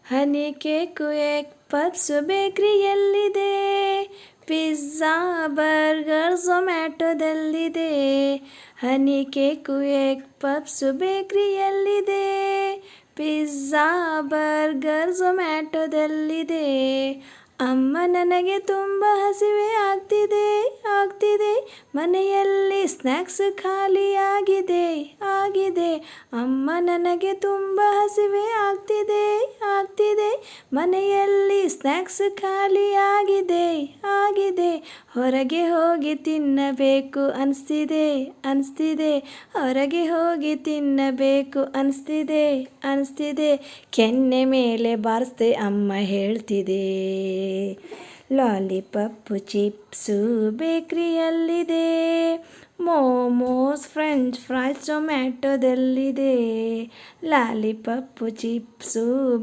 ಹನಿ cake egg puffs ಬೇಕ್ರಿಯಲ್ಲಿದೆ. Pizza burger ಝೊಮ್ಯಾಟೊದಲ್ಲಿದೆ. Honey cake egg puffs ಬೇಕ್ರಿಯಲ್ಲಿದೆ. ಪಿಜ್ಜಾ ಬರ್ಗರ್ ಝೊಮ್ಯಾಟೊದಲ್ಲಿದೆ. ಅಮ್ಮ, ನನಗೆ ತುಂಬ ಹಸಿವೆ ಆಗ್ತಿದೆ. ಮನೆಯಲ್ಲಿ ಸ್ನ್ಯಾಕ್ಸ್ ಖಾಲಿಯಾಗಿದೆ. ಅಮ್ಮ, ನನಗೆ ತುಂಬ ಹಸಿವೆ ಆಗ್ತಿದೆ. ಮನೆಯಲ್ಲಿ ಸ್ನ್ಯಾಕ್ಸ್ ಖಾಲಿಯಾಗಿದೆ. ಹೊರಗೆ ಹೋಗಿ ತಿನ್ನಬೇಕು ಅನಿಸ್ತಿದೆ. ಹೊರಗೆ ಹೋಗಿ ತಿನ್ನಬೇಕು ಅನಿಸ್ತಿದೆ. ಕೆನ್ನೆ ಮೇಲೆ ಬಾರಿಸ್ದೆ ಅಮ್ಮ ಹೇಳ್ತಿದೆ. ಲಾಲಿಪಪ್ಪು ಚಿಪ್ಸು ಬೇಕ್ರಿಯಲ್ಲಿದೆ. ಮೋಮೋಸ್ ಫ್ರೆಂಚ್ ಫ್ರೈಸ್ ಝೊಮ್ಯಾಟೊದಲ್ಲಿದೆ. Lollipop chips